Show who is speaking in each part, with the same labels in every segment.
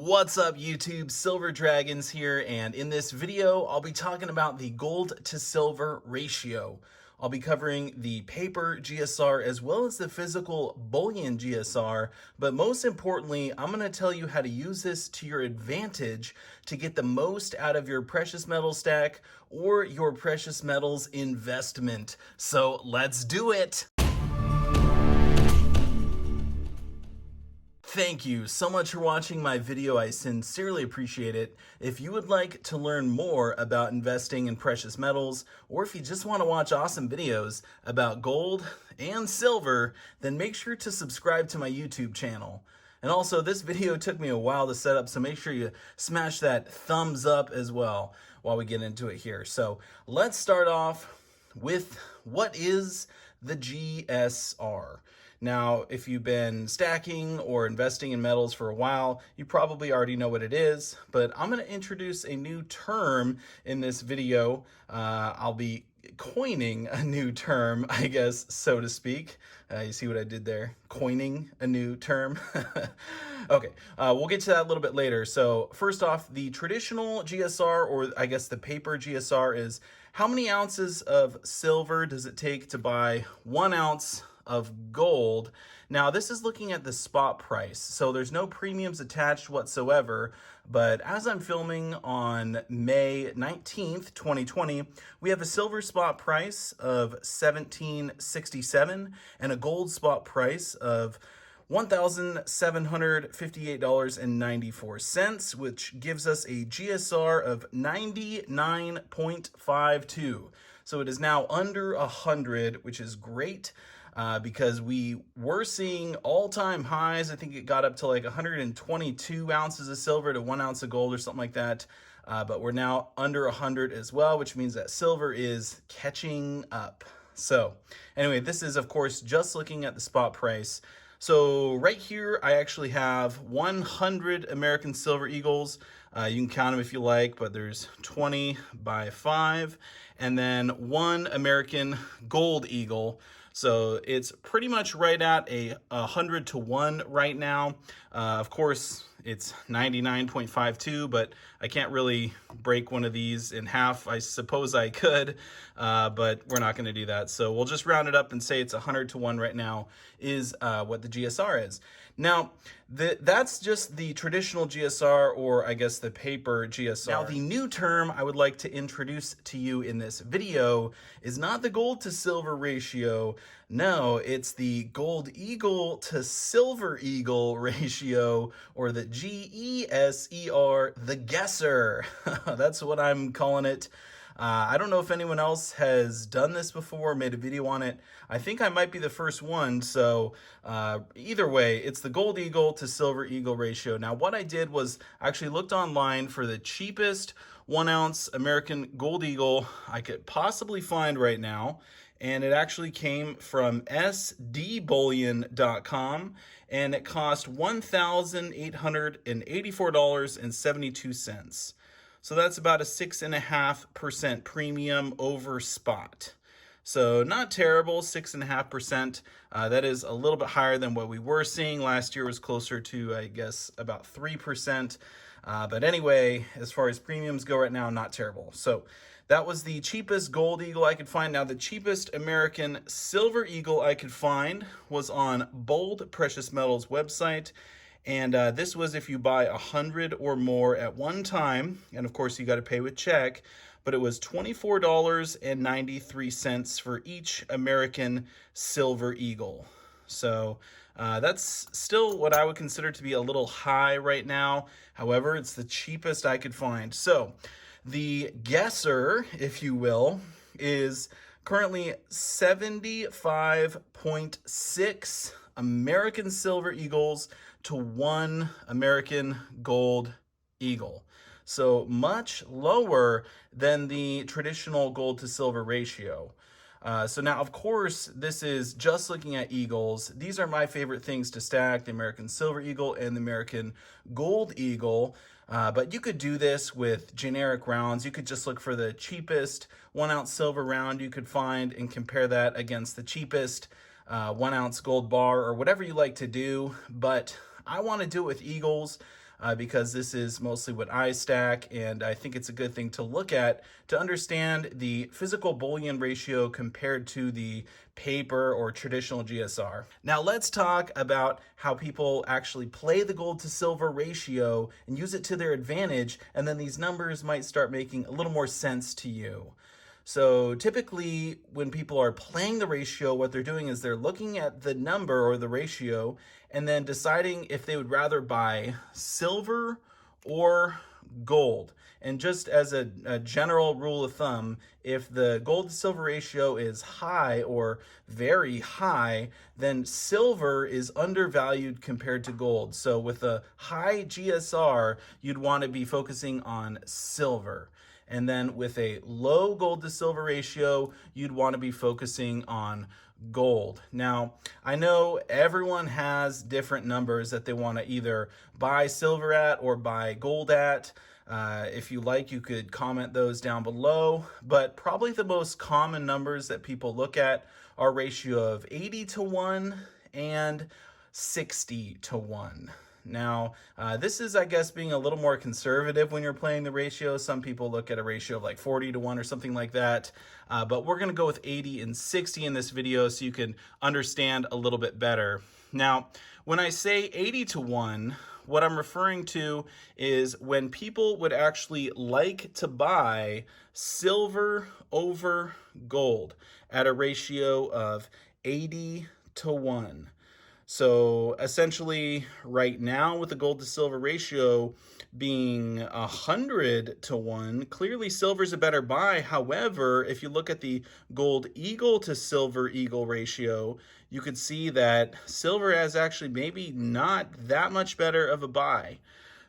Speaker 1: What's up YouTube, Silver Dragons here, and in this video I'll be talking about the gold to silver ratio. I'll be covering the paper GSR as well as the physical bullion GSR, but most importantly I'm going to tell you how to use this to your advantage to get the most out of your precious metal stack or your precious metals investment. So let's do it! Thank you so much for watching my video. I sincerely appreciate it. If you would like to learn more about investing in precious metals, or if you just want to watch awesome videos about gold and silver, then make sure to subscribe to my YouTube channel. And also, this video took me a while to set up, so make sure you smash that thumbs up as well while we get into it here. So let's start off with what is the GSR. Now, if you've been stacking or investing in metals for a while, you probably already know what it is, but I'm going to introduce a new term in this video. I'll be coining a new term, I guess, so to speak. You see what I did there? Coining a new term. Okay, we'll get to that a little bit later. So first off, the traditional GSR, or I guess the paper GSR, is how many ounces of silver does it take to buy 1 ounce of gold. Now this is looking at the spot price, so there's no premiums attached whatsoever, but as I'm filming on May 19th, 2020, we have a silver spot price of $17.67 and a gold spot price of $1,758.94, which gives us a GSR of 99.52. So it is now under 100, which is great. Because we were seeing all-time highs. I think it got up to like 122 ounces of silver to 1 ounce of gold or something like that. But we're now under 100 as well, which means that silver is catching up. So anyway, this is of course just looking at the spot price. So right here, I actually have 100 American Silver Eagles. You can count them if you like, but there's 20 by 5, and then 1 American Gold Eagle. So it's pretty much right at a 100 to 1 right now. Of course, it's 99.52, but I can't really break one of these in half. I suppose I could, but we're not going to do that. So we'll just round it up and say it's 100 to 1 right now is what the GSR is. Now, that's just the traditional GSR, or I guess the paper GSR. Now, the new term I would like to introduce to you in this video is not the gold to silver ratio. No, it's the gold eagle to silver eagle ratio, or the GESER, the GESER. That's what I'm calling it. I don't know if anyone else has done this before, made a video on it. I think I might be the first one. So either way, it's the gold eagle to silver eagle ratio. Now, what I did was actually looked online for the cheapest 1 ounce American gold eagle I could possibly find right now. And it actually came from sdbullion.com, and it cost $1,884.72. So that's about a 6.5% premium over spot. So not terrible, 6.5%. That is a little bit higher than what we were seeing. Last year was closer to, I guess, about 3%. But anyway, as far as premiums go right now, not terrible. So that was the cheapest gold eagle I could find. Now, the cheapest American silver eagle I could find was on Bold Precious Metals website. And this was if you buy 100 or more at one time. And of course, you got to pay with check. But it was $24.93 for each American silver eagle. So that's still what I would consider to be a little high right now. However, it's the cheapest I could find. So the GESER, if you will, is currently 75.6 American silver eagles to 1 American gold eagle. So much lower than the traditional gold to silver ratio. So now, of course, this is just looking at eagles. These are my favorite things to stack, the American Silver Eagle and the American Gold Eagle. But you could do this with generic rounds. You could just look for the cheapest 1 ounce silver round you could find and compare that against the cheapest 1 ounce gold bar, or whatever you like to do. But I want to do it with eagles. because this is mostly what I stack, and I think it's a good thing to look at to understand the physical bullion ratio compared to the paper or traditional GSR. Now let's talk about how people actually play the gold to silver ratio and use it to their advantage, and then these numbers might start making a little more sense to you. So typically when people are playing the ratio, what they're doing is they're looking at the number or the ratio and then deciding if they would rather buy silver or gold. And just as a general rule of thumb, if the gold to silver ratio is high or very high, then silver is undervalued compared to gold. So with a high GSR, you'd want to be focusing on silver. And then with a low gold to silver ratio, you'd want to be focusing on gold. Now, I know everyone has different numbers that they want to either buy silver at or buy gold at. If you like, you could comment those down below, but probably the most common numbers that people look at are a ratio of 80-1 and 60-1. Now, this is, I guess, being a little more conservative when you're playing the ratio. Some people look at a ratio of like 40-1 or something like that. But we're going to go with 80 and 60 in this video so you can understand a little bit better. Now, when I say 80-1, what I'm referring to is when people would actually like to buy silver over gold at a ratio of 80-1. So essentially right now with the gold to silver ratio being 100-1, clearly silver's a better buy. However, if you look at the gold eagle to silver eagle ratio, you could see that silver is actually maybe not that much better of a buy.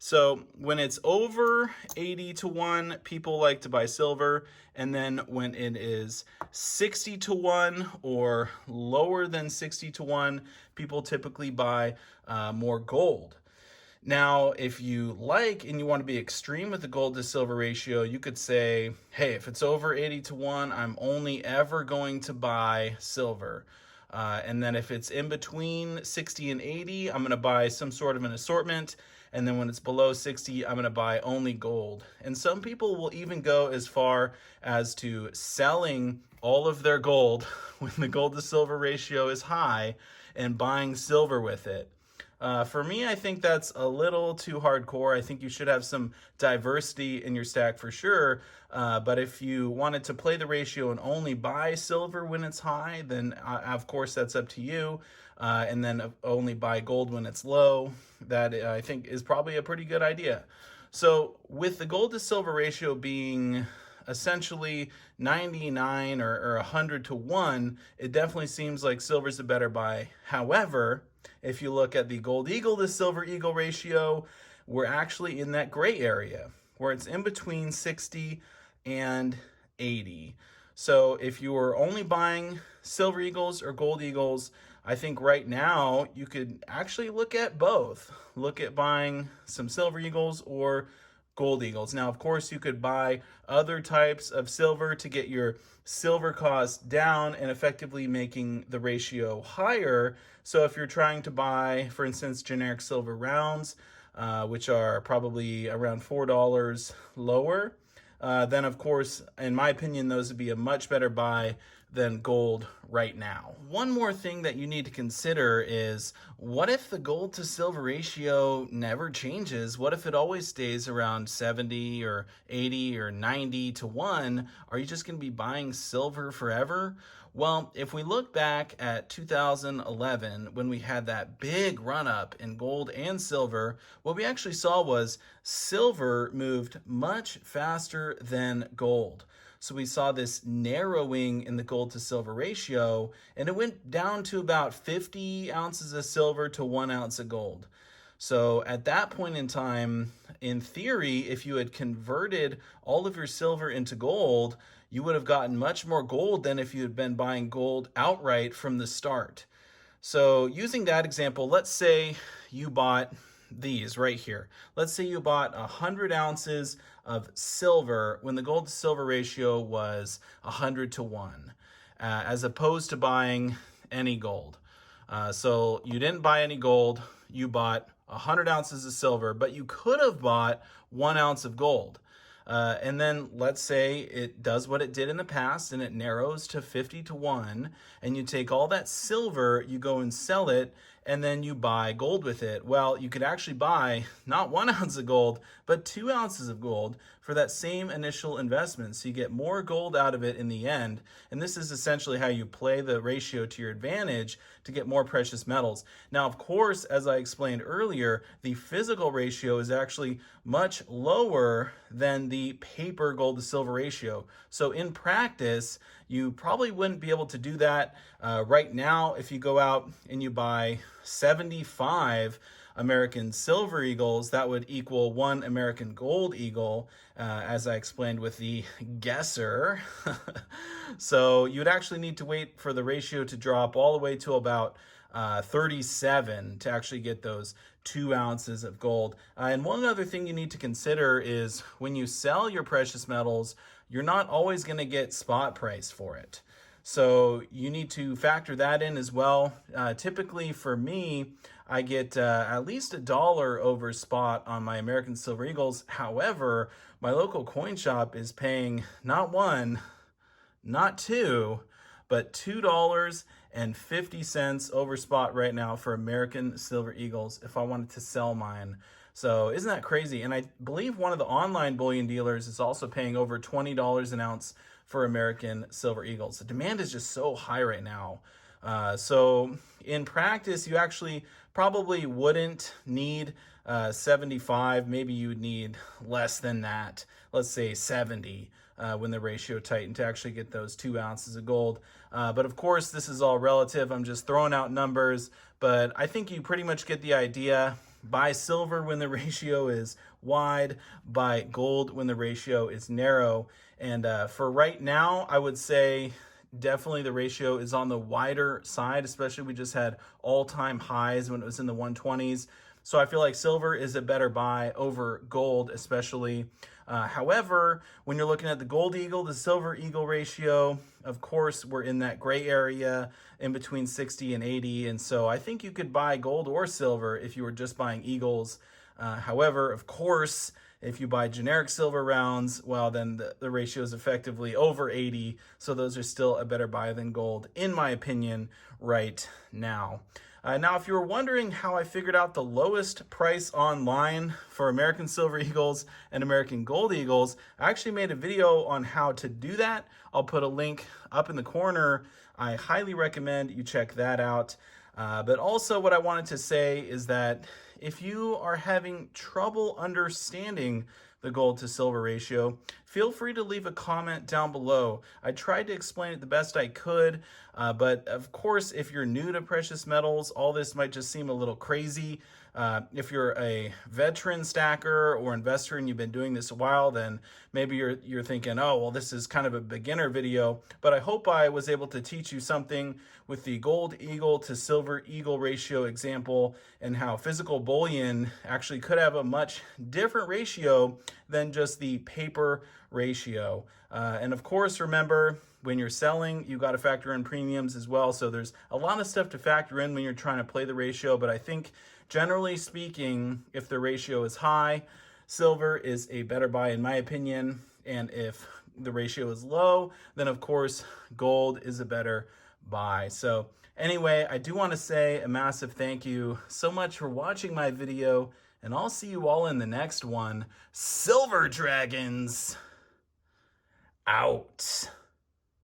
Speaker 1: So when it's over 80-1, people like to buy silver. And then when it is 60-1 or lower than 60-1, people typically buy more gold. Now, if you like and you want to be extreme with the gold to silver ratio, you could say, hey, if it's over 80-1, I'm only ever going to buy silver. And then if it's in between 60 and 80, I'm going to buy some sort of an assortment. And then when it's below 60, I'm going to buy only gold. And some people will even go as far as to selling all of their gold when the gold to silver ratio is high and buying silver with it. For me, I think that's a little too hardcore. I think you should have some diversity in your stack for sure. But if you wanted to play the ratio and only buy silver when it's high, then of course that's up to you. And then only buy gold when it's low. That I think is probably a pretty good idea. So with the gold to silver ratio being essentially 99 or 100-1, it definitely seems like silver's a better buy. However, if you look at the gold eagle to silver eagle ratio, we're actually in that gray area where it's in between 60 and 80. So if you were only buying silver eagles or gold eagles, I think right now you could actually look at both. Look at buying some silver eagles or gold eagles. Now, of course, you could buy other types of silver to get your silver cost down and effectively making the ratio higher. So if you're trying to buy, for instance, generic silver rounds, which are probably around $4 lower, then of course, in my opinion, those would be a much better buy than gold right now. One more thing that you need to consider is, what if the gold to silver ratio never changes? What if it always stays around 70 or 80 or 90-1? Are you just going to be buying silver forever? Well, if we look back at 2011, when we had that big run up in gold and silver, what we actually saw was silver moved much faster than gold. So we saw this narrowing in the gold to silver ratio, and it went down to about 50 ounces of silver to 1 ounce of gold. So at that point in time, in theory, if you had converted all of your silver into gold, you would have gotten much more gold than if you had been buying gold outright from the start. So using that example, let's say you bought these right here. Let's say you bought 100 ounces of silver when the gold to silver ratio was 100-1, as opposed to buying any gold. So you didn't buy any gold, you bought 100 ounces of silver, but you could have bought 1 ounce of gold. And then let's say it does what it did in the past and it narrows to 50 to 1, and you take all that silver, you go and sell it, and then you buy gold with it. Well, you could actually buy not 1 ounce of gold, but 2 ounces of gold for that same initial investment. So you get more gold out of it in the end. And this is essentially how you play the ratio to your advantage to get more precious metals. Now, of course, as I explained earlier, the physical ratio is actually much lower than the paper gold to silver ratio. So in practice, you probably wouldn't be able to do that right now. If you go out and you buy 75 American silver eagles, that would equal 1 American gold eagle, as I explained with the GESER. So you'd actually need to wait for the ratio to drop all the way to about 37 to actually get those 2 ounces of gold. And one other thing you need to consider is when you sell your precious metals, you're not always going to get spot price for it. So you need to factor that in as well. Typically for me, I get at least $1 over spot on my American Silver Eagles. However, my local coin shop is paying not one, not two, but $2.50 over spot right now for American Silver Eagles if I wanted to sell mine. So isn't that crazy? And I believe one of the online bullion dealers is also paying over $20 an ounce for American Silver Eagles. The demand is just so high right now. So in practice, you actually probably wouldn't need 75. Maybe you would need less than that. Let's say 70 when the ratio tightened to actually get those 2 ounces of gold. But of course, this is all relative. I'm just throwing out numbers, but I think you pretty much get the idea. Buy silver when the ratio is wide, buy gold when the ratio is narrow. And for right now, I would say definitely the ratio is on the wider side, especially we just had all-time highs when it was in the 120s. So I feel like silver is a better buy over gold, especially. However, when you're looking at the gold eagle, the silver eagle ratio, of course, we're in that gray area in between 60 and 80. And so I think you could buy gold or silver if you were just buying eagles. However, of course, if you buy generic silver rounds, well, then the ratio is effectively over 80. So those are still a better buy than gold, in my opinion, right now. Now, if you were wondering how I figured out the lowest price online for American Silver Eagles and American Gold Eagles, I actually made a video on how to do that. I'll put a link up in the corner. I highly recommend you check that out. But also what I wanted to say is that if you are having trouble understanding the gold to silver ratio, feel free to leave a comment down below. I tried to explain it the best I could, but of course, if you're new to precious metals, all this might just seem a little crazy. If you're a veteran stacker or investor and you've been doing this a while, then maybe you're thinking, oh, well, this is kind of a beginner video, but I hope I was able to teach you something with the gold eagle to silver eagle ratio example and how physical bullion actually could have a much different ratio than just the paper ratio. And of course, remember, when you're selling, you got to factor in premiums as well. So there's a lot of stuff to factor in when you're trying to play the ratio, but I think generally speaking, if the ratio is high, silver is a better buy in my opinion. And if the ratio is low, then of course, gold is a better buy. So anyway, I do want to say a massive thank you so much for watching my video, and I'll see you all in the next one. Silver Dragons out.